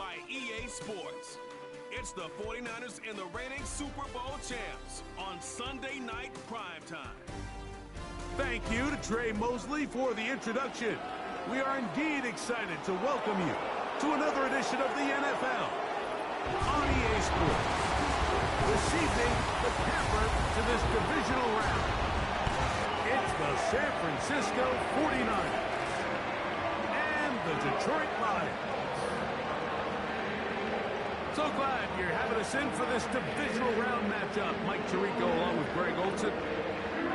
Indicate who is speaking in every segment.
Speaker 1: by EA Sports. It's the 49ers and the reigning Super Bowl champs on Sunday night primetime.
Speaker 2: Thank you to Trey Mosley for the introduction. We are indeed excited to welcome you to another edition of the NFL on EA Sports. This evening, the camper to this divisional round. It's the San Francisco 49ers and the Detroit Lions. So glad you're having us in for this divisional round matchup. Mike Tirico along with Greg Olson.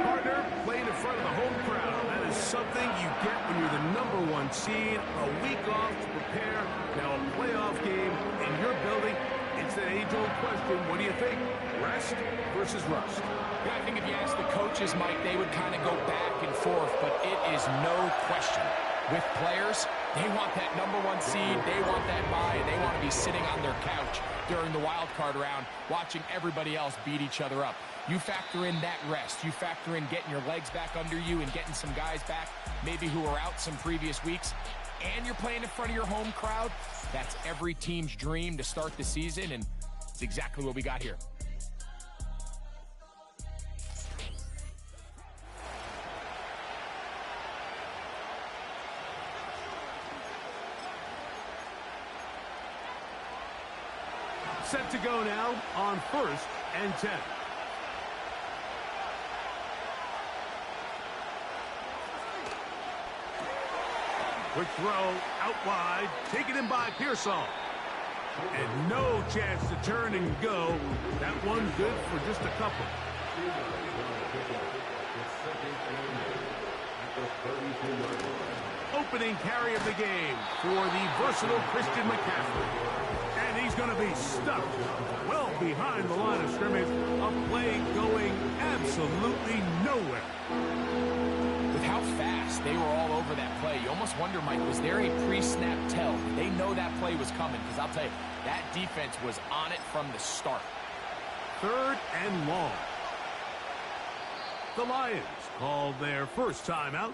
Speaker 2: Partner, playing in front of the home crowd. That is something you get when you're the #1 seed. A week off to prepare. Now a playoff game in your building. It's that age-old question. What do you think? Rest versus rust?
Speaker 3: Yeah, I think if you ask the coaches, Mike, they would kind of go back and forth, but it is no question. With players, they want that #1 seed, they want that bye, they want to be sitting on their couch during the wild card round, watching everybody else beat each other up. You factor in that rest, you factor in getting your legs back under you and getting some guys back, maybe who were out some previous weeks, and you're playing in front of your home crowd. That's every team's dream to start the season, and it's exactly what we got here.
Speaker 2: Set to go now on 1st and 10. Quick throw out wide, taken in by Pearsall. And no chance to turn and go. That one good for just a couple. Opening carry of the game for the versatile Christian McCaffrey. And he's going to be stuck well behind the line of scrimmage. A play going absolutely nowhere.
Speaker 3: With how fast they were all over that play, you almost wonder, Mike, was there a pre-snap tell? Did they know that play was coming? Because I'll tell you, that defense was on it from the start.
Speaker 2: 3rd and long. The Lions called their first timeout.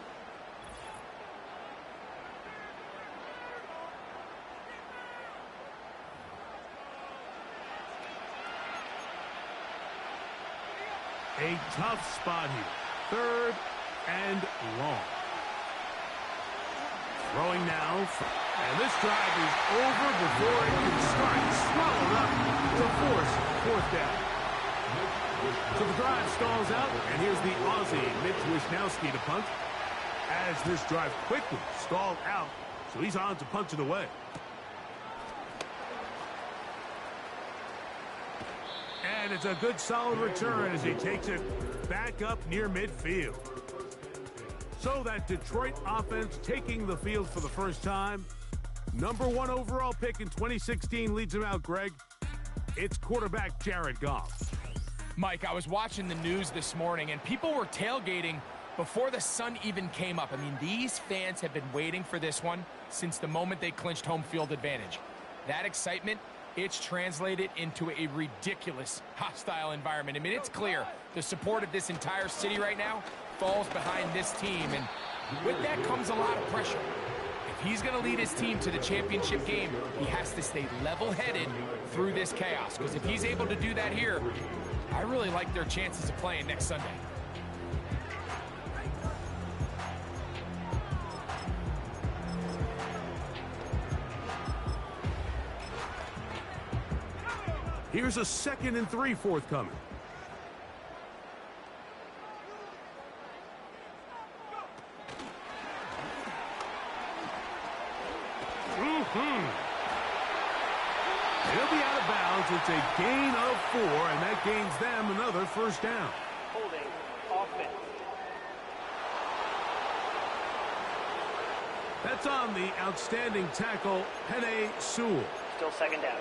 Speaker 2: A tough spot here. 3rd and long. Throwing now. And this drive is over before it can start. Swallowed up to force 4th down. So the drive stalls out, and here's the Aussie, Mitch Wisnowski, to punt. As this drive quickly stalled out, so he's on to punch it away. And it's a good solid return as he takes it back up near midfield. So that Detroit offense taking the field for the first time. #1 overall pick in 2016 leads him out, Greg. It's quarterback Jared Goff.
Speaker 3: Mike, I was watching the news this morning, and people were tailgating before the sun even came up. I mean, these fans have been waiting for this one since the moment they clinched home field advantage. That excitement, it's translated into a ridiculous hostile environment. I mean, it's clear the support of this entire city right now falls behind this team, and with that comes a lot of pressure. If he's going to lead his team to the championship game, he has to stay level-headed through this chaos, because if he's able to do that here, I really like their chances of playing next Sunday.
Speaker 2: Here's a 2nd and 3 forthcoming. He'll be out of bounds. It's a gain of 4, and that gains them another 1st down.
Speaker 4: Holding offense.
Speaker 2: That's on the outstanding tackle, Penei Sewell.
Speaker 4: Still 2nd down.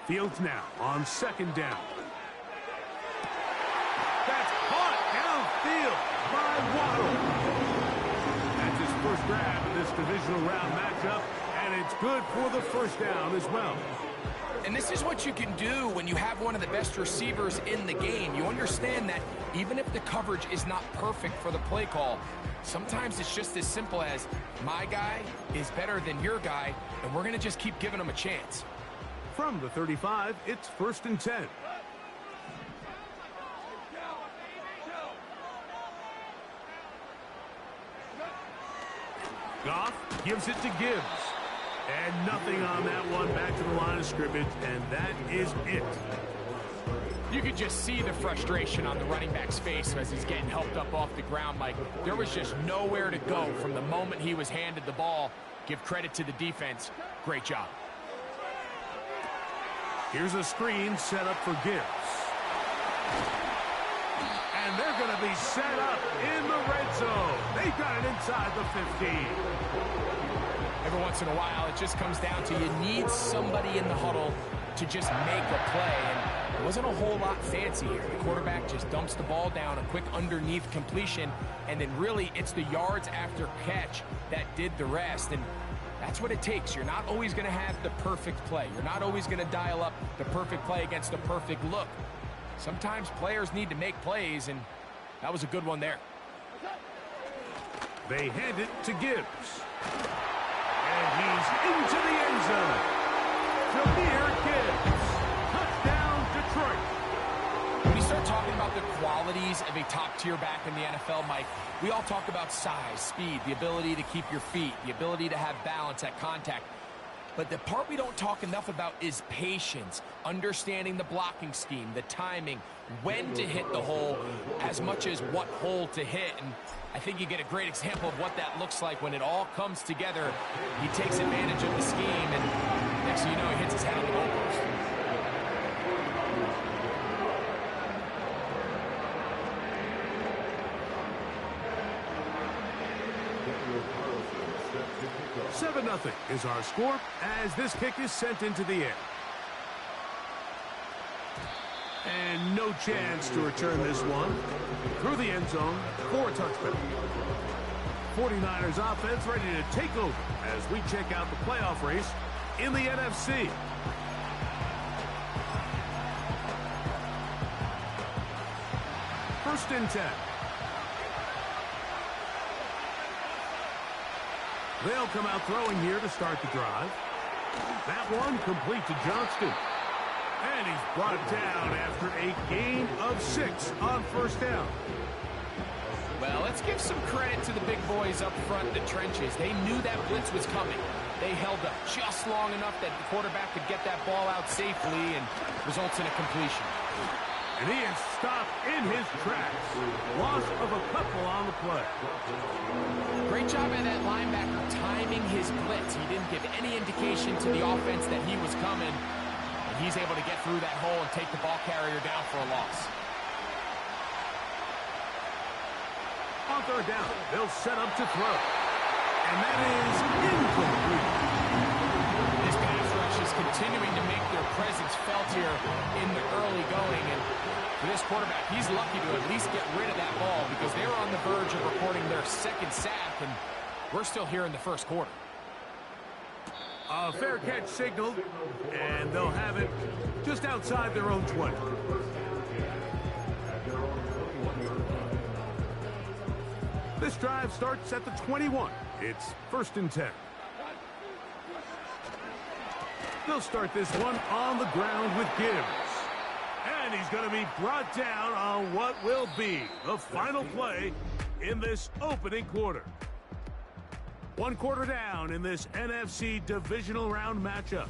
Speaker 2: Fields now on 2nd down. That's caught downfield by Waddle. That's his first grab in this divisional round matchup, and it's good for the first down as well.
Speaker 3: And this is what you can do when you have one of the best receivers in the game. You understand that even if the coverage is not perfect for the play call, sometimes it's just as simple as my guy is better than your guy, and we're going to just keep giving him a chance.
Speaker 2: From the 35, it's 1st and 10. Goff gives it to Gibbs. And nothing on that one, back to the line of scrimmage, and that is it.
Speaker 3: You could just see the frustration on the running back's face as he's getting helped up off the ground. Like, there was just nowhere to go from the moment he was handed the ball. Give credit to the defense. Great job.
Speaker 2: Here's a screen set up for Gibbs. And they're going to be set up in the red zone. They've got it inside the 15.
Speaker 3: Every once in a while, it just comes down to you need somebody in the huddle to just make a play. And it wasn't a whole lot fancy here. The quarterback just dumps the ball down, a quick underneath completion, and then really it's the yards after catch that did the rest. And that's what it takes. You're not always going to have the perfect play. You're not always going to dial up the perfect play against the perfect look. Sometimes players need to make plays, and that was a good one there.
Speaker 2: They hand it to Gibbs. And he's into the end zone. Jameer Gibbs. Touchdown, Detroit.
Speaker 3: When you start talking about the qualities of a top-tier back in the NFL, Mike, we all talk about size, speed, the ability to keep your feet, the ability to have balance at contact. But the part we don't talk enough about is patience, understanding the blocking scheme, the timing, when to hit the hole, as much as what hole to hit. And I think you get a great example of what that looks like when it all comes together. He takes advantage of the scheme, and next thing you know, he hits his head on the goalpost.
Speaker 2: Nothing is our score as this kick is sent into the air. And no chance to return this one through the end zone for a touchback. 49ers offense ready to take over as we check out the playoff race in the NFC. First and 10. They'll come out throwing here to start the drive. That one complete to Johnston. And he's brought down after a gain of 6 on first down.
Speaker 3: Well, let's give some credit to the big boys up front in the trenches. They knew that blitz was coming. They held up just long enough that the quarterback could get that ball out safely and results in a completion.
Speaker 2: And he is stopped in his tracks. Loss of a couple on the play.
Speaker 3: Great job by that linebacker timing his blitz. He didn't give any indication to the offense that he was coming. And he's able to get through that hole and take the ball carrier down for a loss.
Speaker 2: On third down, they'll set up to throw. And that is incomplete.
Speaker 3: This pass rush is continuing to make their presence felt here in the early going. And for this quarterback, he's lucky to at least get rid of that ball because they were on the verge of recording their second sack, and we're still here in the first quarter.
Speaker 2: A fair catch signaled, and they'll have it just outside their own 20. This drive starts at the 21. It's first and 10. They'll start this one on the ground with Gibbs. And he's going to be brought down on what will be the final play in this opening quarter. 1 quarter down in this NFC Divisional Round matchup.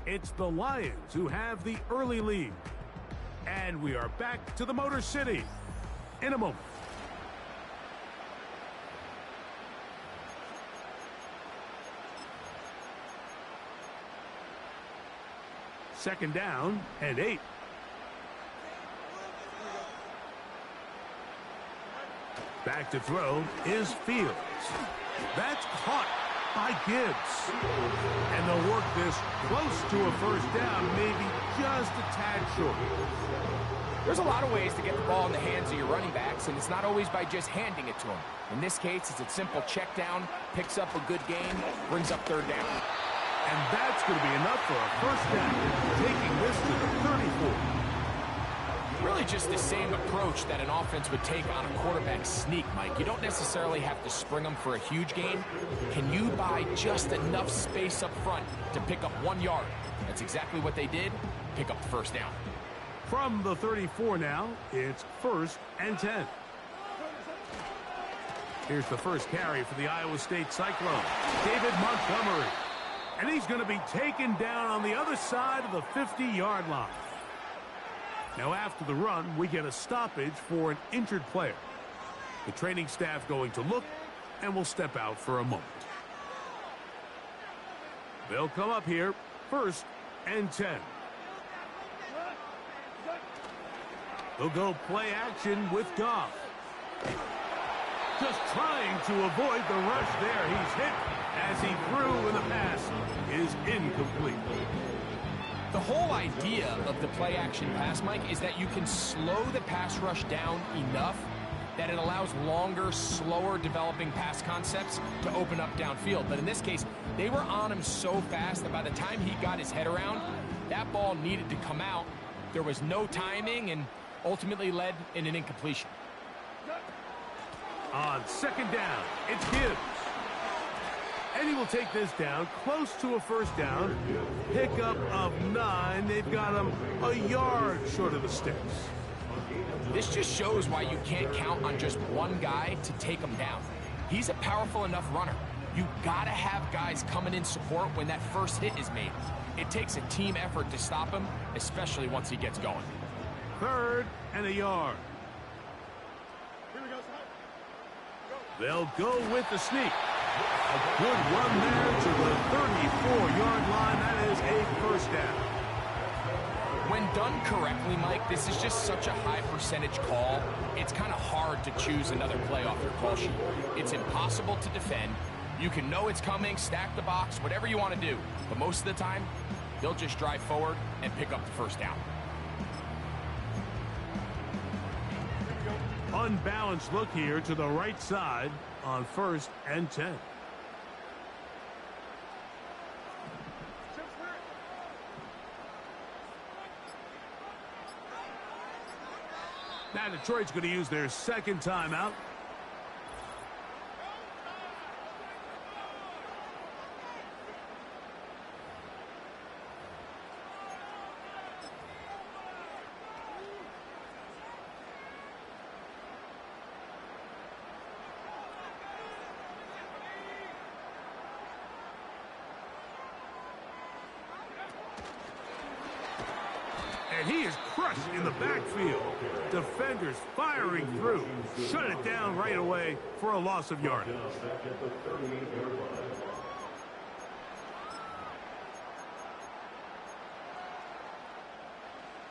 Speaker 2: It's the Lions who have the early lead. And we are back to the Motor City in a moment. Second down and 8. Back to throw is Fields. That's caught by Gibbs. And they'll work this close to a first down, maybe just a tad short.
Speaker 3: There's a lot of ways to get the ball in the hands of your running backs, and it's not always by just handing it to them. In this case, it's a simple check down, picks up a good gain, brings up third down.
Speaker 2: And that's going to be enough for a first down, taking this to the 34.
Speaker 3: Really just the same approach that an offense would take on a quarterback sneak, Mike. You don't necessarily have to spring them for a huge gain. Can you buy just enough space up front to pick up 1 yard? That's exactly what they did. Pick up the first down.
Speaker 2: From the 34 now, it's 1st and 10. Here's the first carry for the Iowa State Cyclones, David Montgomery. And he's going to be taken down on the other side of the 50-yard line. Now after the run, we get a stoppage for an injured player. The training staff going to look, and will step out for a moment. They'll come up here, 1st and 10. They'll go play action with Goff. Just trying to avoid the rush there. He's hit as he threw, and the pass is incomplete.
Speaker 3: The whole idea of the play-action pass, Mike, is that you can slow the pass rush down enough that it allows longer, slower developing pass concepts to open up downfield. But in this case, they were on him so fast that by the time he got his head around, that ball needed to come out. There was no timing and ultimately led in an incompletion.
Speaker 2: On 2nd down, it's Gibbs. And he will take this down close to a first down. Pickup of 9. They've got him a yard short of the sticks.
Speaker 3: This just shows why you can't count on just one guy to take him down. He's a powerful enough runner. You gotta have guys coming in support when that first hit is made. It takes a team effort to stop him, especially once he gets going.
Speaker 2: 3rd and a yard. They'll go with the sneak. A good run there to the 34-yard line. That is a first down.
Speaker 3: When done correctly, Mike, this is just such a high percentage call. It's kind of hard to choose another play off your call sheet. It's impossible to defend. You can know it's coming, stack the box, whatever you want to do. But most of the time, they'll just drive forward and pick up the first down.
Speaker 2: Unbalanced look here to the right side on 1st and 10. Now Detroit's going to use their 2nd timeout. And he is crushed in the backfield. Defenders firing through. Shut it down right away for a loss of yardage.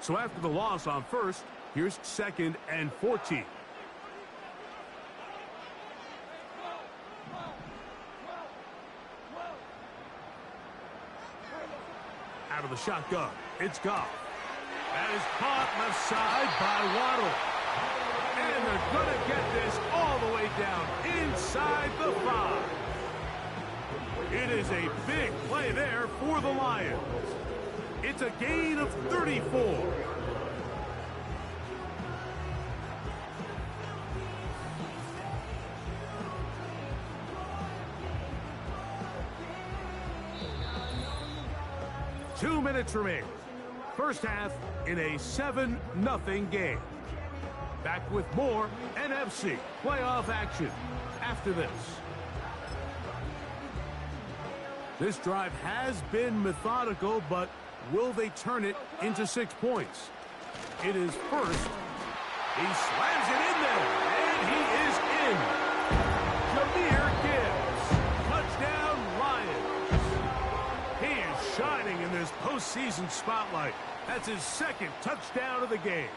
Speaker 2: So after the loss on 1st, here's 2nd and 14. Out of the shotgun, it's Goff. That is caught left side by Waddle. And they're going to get this all the way down inside the 5. It is a big play there for the Lions. It's a gain of 34. Two minutes remain. First half in a 7-0 game. Back with more NFC playoff action after this. This drive has been methodical, but will they turn it into 6 points? It is 1st. He slams it in there, and he is in. Jahmyr Gibbs. Touchdown, Lions. He is shining in this postseason spotlight. That's his 2nd touchdown of the game.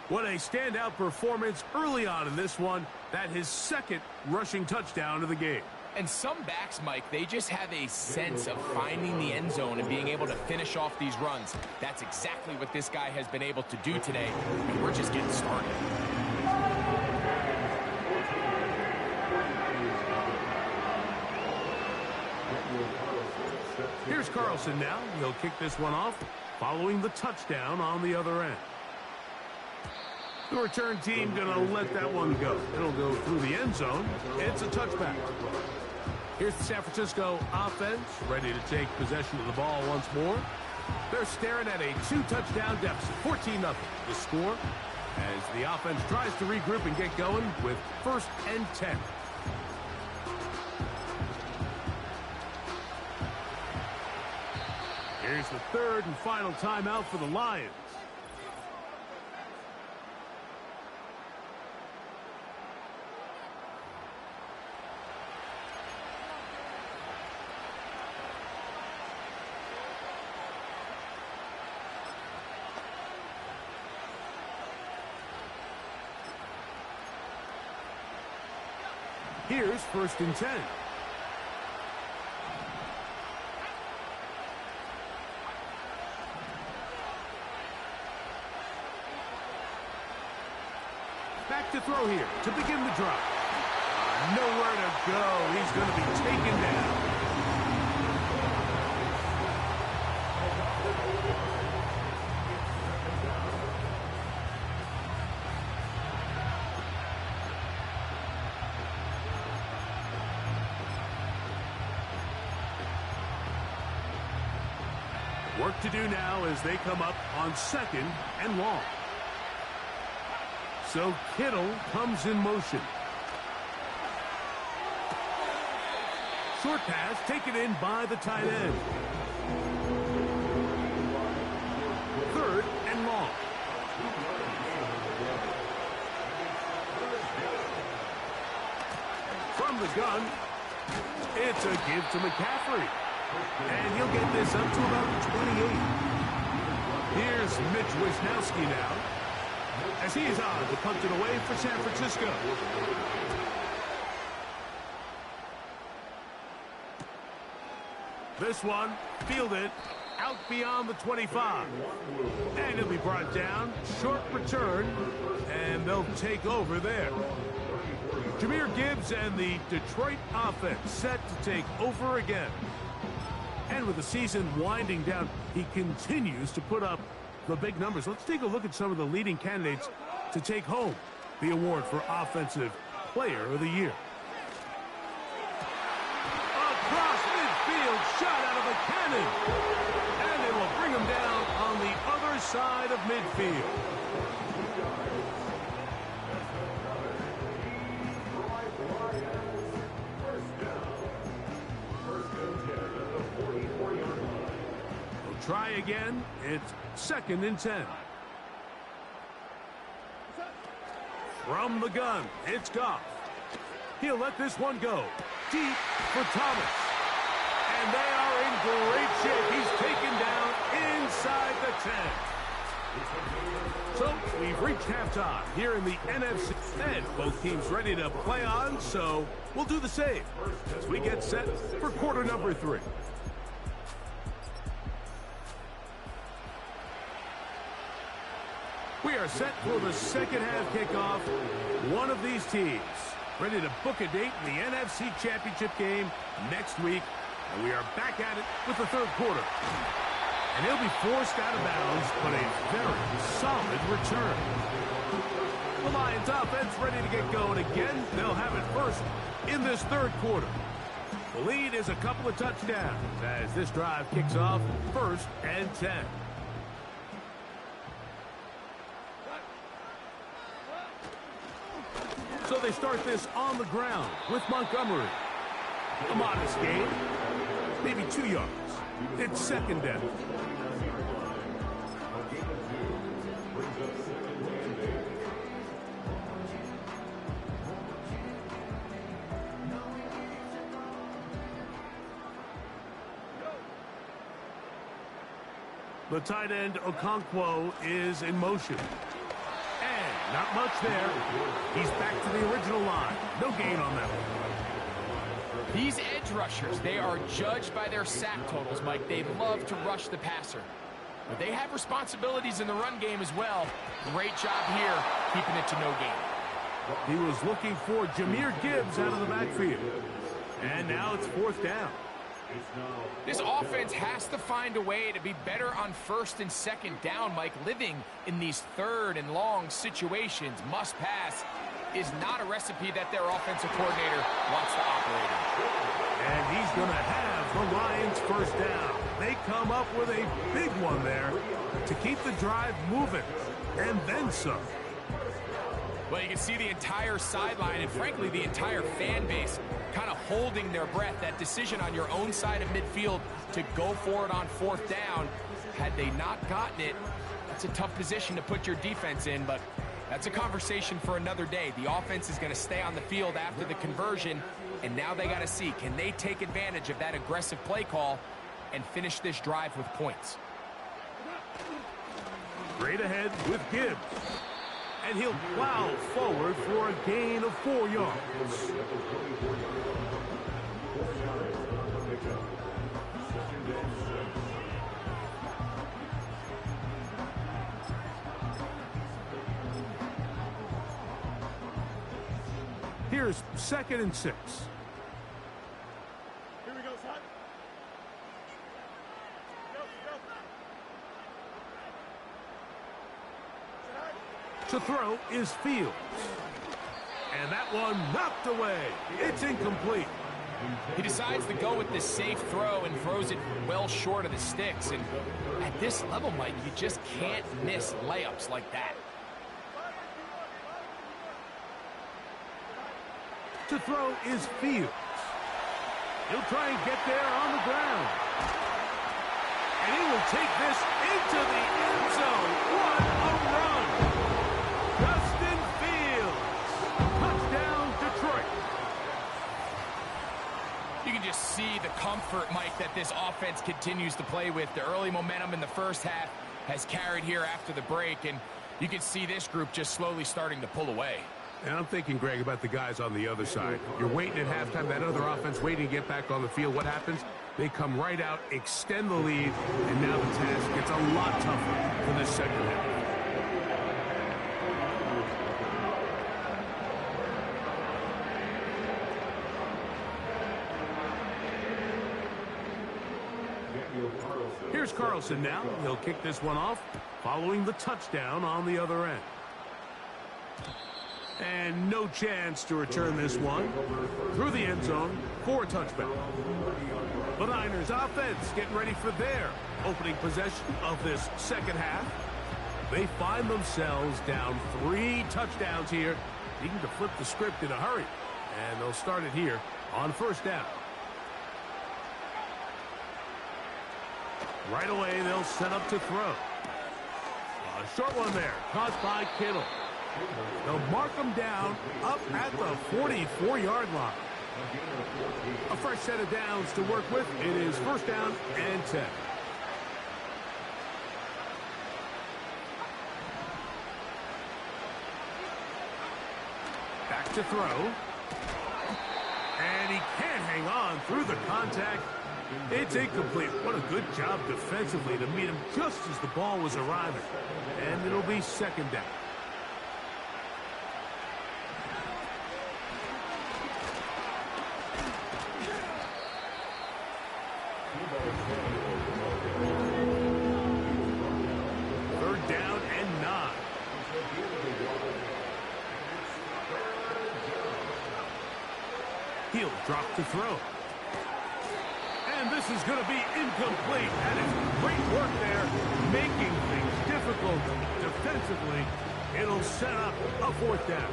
Speaker 2: What a standout performance early on in this one. That his 2nd rushing touchdown of the game.
Speaker 3: And some backs, Mike, they just have a sense of finding the end zone and being able to finish off these runs. That's exactly what this guy has been able to do today, and we're just getting started.
Speaker 2: Here's Carlson now. He'll kick this one off, following the touchdown on the other end. The return team going to let that one go. It'll go through the end zone. It's a touchback. Here's the San Francisco offense, ready to take possession of the ball once more. They're staring at a 2-touchdown deficit, 14-0 the score, as the offense tries to regroup and get going with 1st and 10. Here's the 3rd and final timeout for the Lions. Here's 1st and 10. Back to throw here to begin the drive. Nowhere to go. He's going to be taken down. Work to do now as they come up on 2nd and long. So Kittle comes in motion. Short pass taken in by the tight end. 3rd and long. From the gun, it's a give to McCaffrey. And he'll get this up to about 28. Here's Mitch Wisnowski now, as he is on to punt it away for San Francisco. This one fielded out beyond the 25. And he'll be brought down. Short return, and they'll take over there. Jahmyr Gibbs and the Detroit offense set to take over again. And with the season winding down, he continues to put up the big numbers. Let's take a look at some of the leading candidates to take home the award for Offensive Player of the Year. Across midfield, shot out of a cannon. And it will bring him down on the other side of midfield. Try again. It's 2nd and 10. From the gun, it's Goff. He'll let this one go. Deep for Thomas. And they are in great shape. He's taken down inside the 10. So we've reached halftime here in the NFC. And both teams ready to play on, so we'll do the same as we get set for quarter number 3. We are set for the second half kickoff. One of these teams ready to book a date in the NFC Championship game next week. And we are back at it with the 3rd quarter. And he'll be forced out of bounds, but a very solid return. The Lions offense ready to get going again. They'll have it first in this 3rd quarter. The lead is a couple of touchdowns as this drive kicks off 1st and 10. So they start this on the ground with Montgomery. A modest gain, maybe 2 yards. It's 2nd down. The tight end Okonkwo is in motion. And not much there. He's back to the original line. No gain on that one.
Speaker 3: These edge rushers, they are judged by their sack totals, Mike. They love to rush the passer. But they have responsibilities in the run game as well. Great job here, keeping it to no gain.
Speaker 2: He was looking for Jahmyr Gibbs out of the backfield. And now it's fourth down.
Speaker 3: This offense has to find a way to be better on first and second down, Mike. Living in these third and long situations, must pass, is not a recipe that their offensive coordinator wants to operate in.
Speaker 2: And he's going to have the Lions first down. They come up with a big one there to keep the drive moving, and then some.
Speaker 3: Well, you can see the entire sideline and, frankly, the entire fan base kind of holding their breath. That decision on your own side of midfield to go for it on fourth down, had they not gotten it, that's a tough position to put your defense in, but that's a conversation for another day. The offense is going to stay on the field after the conversion, and now they got to see, can they take advantage of that aggressive play call and finish this drive with points?
Speaker 2: Straight ahead with Gibbs. And he'll plow forward for a gain of 4 yards. Here's 2nd and 6.
Speaker 5: Here we go, son.
Speaker 2: To throw is Fields. And that one knocked away. It's incomplete.
Speaker 3: He decides to go with the safe throw and throws it well short of the sticks. And at this level, Mike, you just can't miss layups like that.
Speaker 2: To throw is Fields. He'll try and get there on the ground. And he will take this into the end zone. What a run! Justin Fields. Touchdown, Detroit.
Speaker 3: You can just see the comfort, Mike, that this offense continues to play with. The early momentum in the first half has carried here after the break, and you can see this group just slowly starting to pull away.
Speaker 2: And I'm thinking, Greg, about the guys on the other side. You're waiting at halftime, that other offense waiting to get back on the field. What happens? They come right out, extend the lead, and now the task gets a lot tougher for this second half. Here's Carlson now. He'll kick this one off, following the touchdown on the other end. And no chance to return this one through the end zone for a touchback. The Niners offense getting ready for their opening possession of this second half. They find themselves down 3 touchdowns here, needing to flip the script in a hurry. And they'll start it here on first down. Right away, they'll set up to throw. A short one there, caught by Kittle. They'll mark them down up at the 44-yard line. A fresh set of downs to work with. It is first down and 10. Back to throw. And he can't hang on through the contact. It's incomplete. What a good job defensively to meet him just as the ball was arriving. And it'll be second down. Third down and 9. He'll drop to throw. And this is going to be incomplete. That is great work there, making things difficult defensively. It'll set up a fourth down.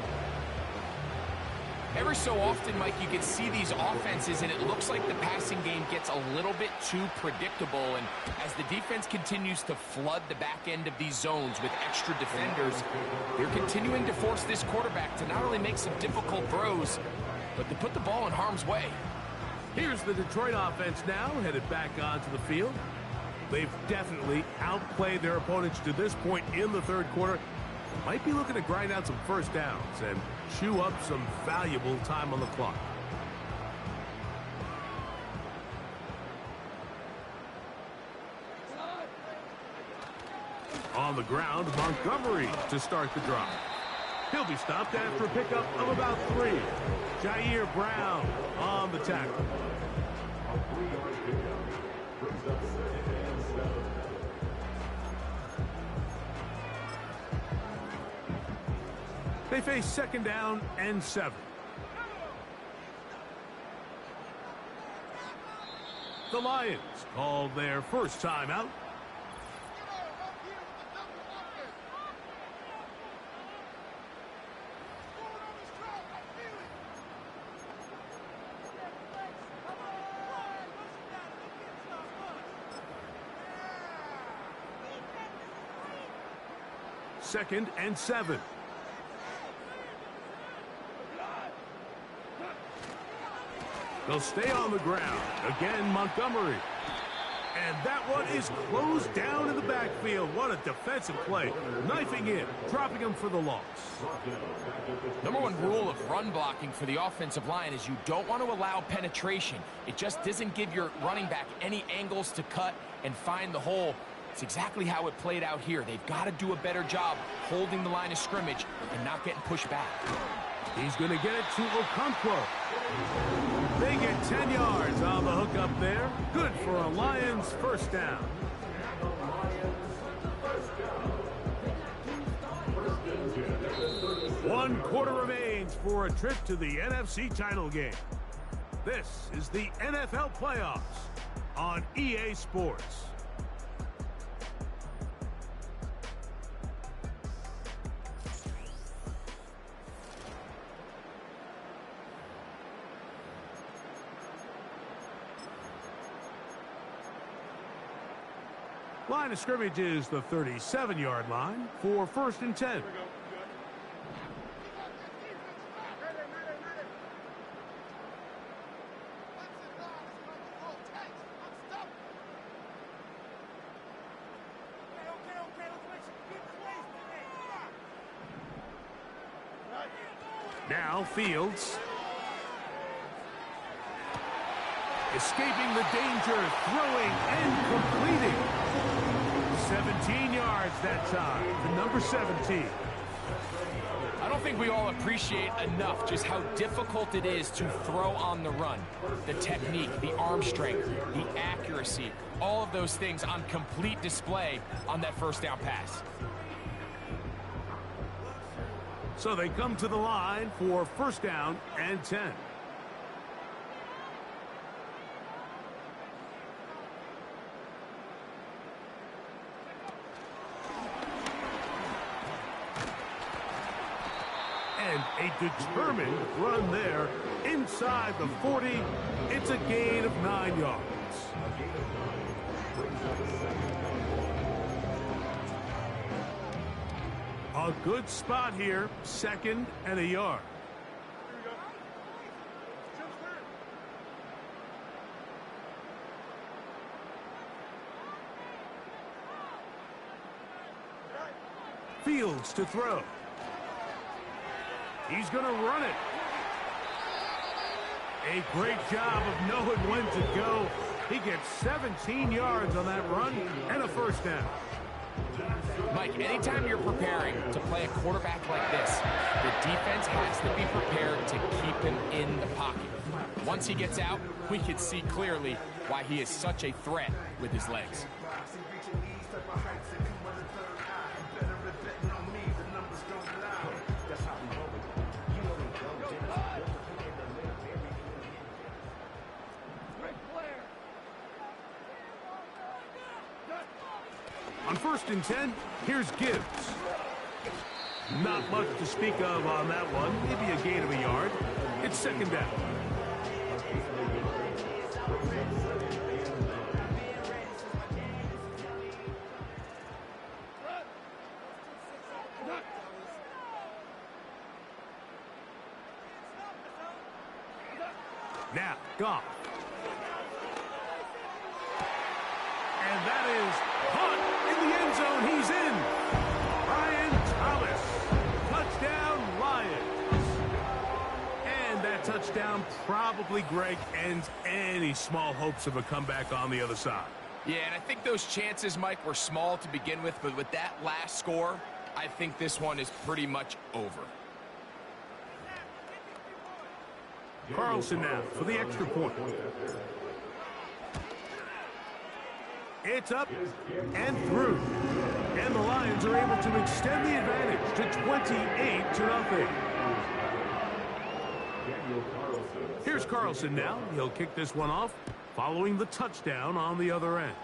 Speaker 3: Every so often, Mike, you can see these offenses, and it looks like the passing game gets a little bit too predictable. And as the defense continues to flood the back end of these zones with extra defenders, they're continuing to force this quarterback to not only make some difficult throws, but to put the ball in harm's way.
Speaker 2: Here's the Detroit offense now, headed back onto the field. They've definitely outplayed their opponents to this point in the third quarter. Might be looking to grind out some first downs and chew up some valuable time on the clock. On the ground, Montgomery to start the drive. He'll be stopped after a pickup of about 3. Jair Brown on the tackle. They face 2nd down and 7. The Lions called their first timeout. Second and 7. They'll stay on the ground. Again, Montgomery. And that one is closed down in the backfield. What a defensive play. Knifing in, dropping him for the loss.
Speaker 3: Number 1 rule of run blocking for the offensive line is you don't want to allow penetration. It just doesn't give your running back any angles to cut and find the hole. It's exactly how it played out here. They've got to do a better job holding the line of scrimmage and not getting pushed back.
Speaker 2: He's going to get it to Okonkwo. They get 10 yards on the hook up there. Good for a Lions first down. One quarter remains for a trip to the NFC title game. This is the NFL playoffs on EA Sports. Line of scrimmage is the 37-yard line for 1st and 10. Now Fields. Escaping the danger, throwing and completing. 17 yards that time, the number 17.
Speaker 3: I don't think we all appreciate enough just how difficult it is to throw on the run. The technique, the arm strength, the accuracy, all of those things on complete display on that first down pass.
Speaker 2: So they come to the line for 1st down and 10. And a determined run there inside the 40. It's a gain of 9 yards. A good spot here, 2nd and a yard. Fields to throw. He's going to run it. A great job of knowing when to go. He gets 17 yards on that run and a 1st down.
Speaker 3: Mike, anytime you're preparing to play a quarterback like this, the defense has to be prepared to keep him in the pocket. Once he gets out, we can see clearly why he is such a threat with his legs.
Speaker 2: On 1st and 10, here's Gibbs. Not much to speak of on that one. Maybe a gain of a yard. It's 2nd down. Now, Goff. And that is caught in the end zone. He's in. Brian Thomas. Touchdown, Lions. And that touchdown probably, Greg, ends any small hopes of a comeback on the other side.
Speaker 3: Yeah, and I think those chances, Mike, were small to begin with, but with that last score, I think this one is pretty much over.
Speaker 2: Carlson now for the extra point. It's up and through. And the Lions are able to extend the advantage to 28-0. Here's Carlson now. He'll kick this one off, following the touchdown on the other end.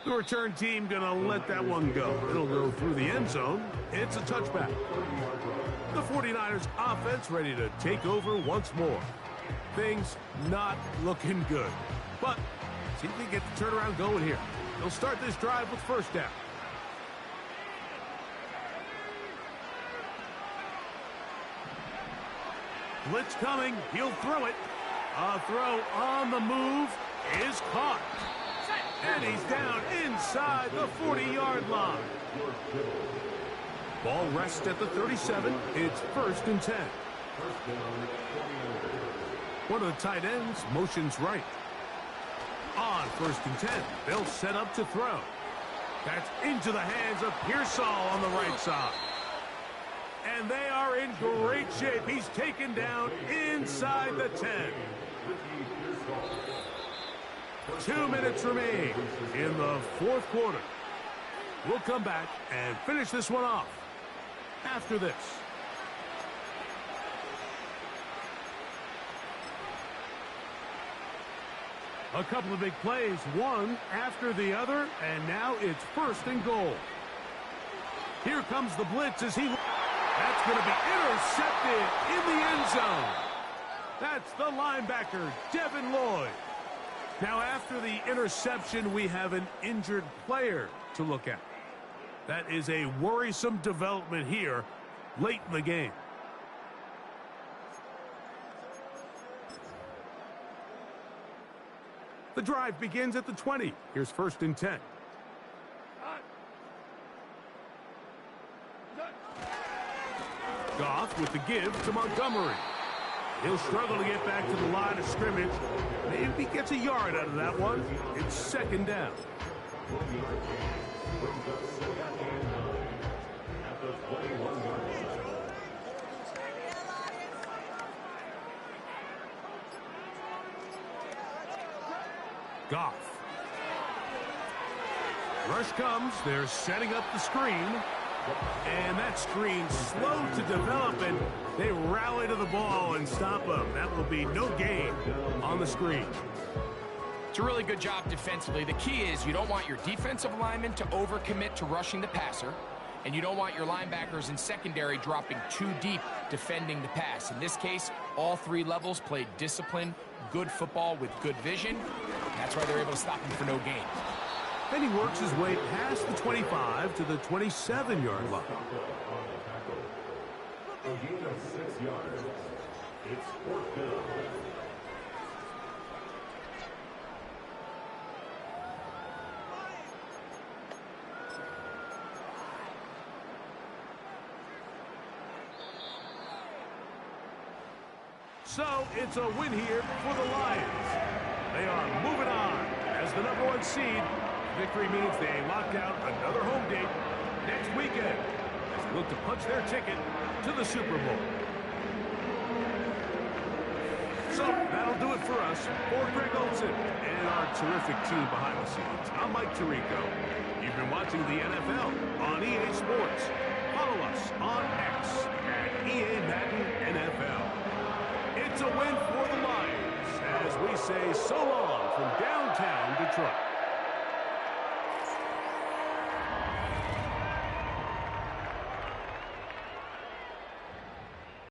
Speaker 2: The return team going to let that one go. It'll go through the end zone. It's a touchback. The 49ers offense ready to take over once more. Things not looking good. But see if they get the turnaround going here. They'll start this drive with first down. Blitz coming. He'll throw it. A throw on the move is caught. And he's down inside the 40-yard line. Ball rests at the 37. It's 1st and 10. One of the tight ends motions right. On 1st and 10, they'll set up to throw. That's into the hands of Pearsall on the right side. And they are in great shape. He's taken down inside the 10. 2 minutes remain in the 4th quarter. We'll come back and finish this one off after this. A couple of big plays, one after the other, and now it's 1st and goal. Here comes the blitz as he... That's going to be intercepted in the end zone. That's the linebacker, Devin Lloyd. Now, after the interception, we have an injured player to look at. That is a worrisome development here late in the game. The drive begins at the 20. Here's 1st and 10. Goff with the give to Montgomery. He'll struggle to get back to the line of scrimmage. Maybe he gets a yard out of that one. It's 2nd down. Goff. Rush comes. They're setting up the screen. And that screen's slow to develop, and they rally to the ball and stop him. That will be no gain on the screen.
Speaker 3: It's a really good job defensively. The key is you don't want your defensive linemen to overcommit to rushing the passer, and you don't want your linebackers in secondary dropping too deep defending the pass. In this case, all 3 levels played disciplined, good football with good vision. That's why they're able to stop him for no gain.
Speaker 2: And he works his way past the 25 to the 27-yard line.
Speaker 5: A gain of 6 yards. It's 4th down.
Speaker 2: So it's a win here for the Lions. They are moving on as the #1 seed. Victory means they lock out another home date next weekend as they look to punch their ticket to the Super Bowl. So that'll do it for us. For Greg Olson and our terrific team behind the scenes, I'm Mike Tirico. You've been watching the NFL on EA Sports. Follow us on X at EA Madden NFL. It's a win for the Lions as we say so long from downtown Detroit.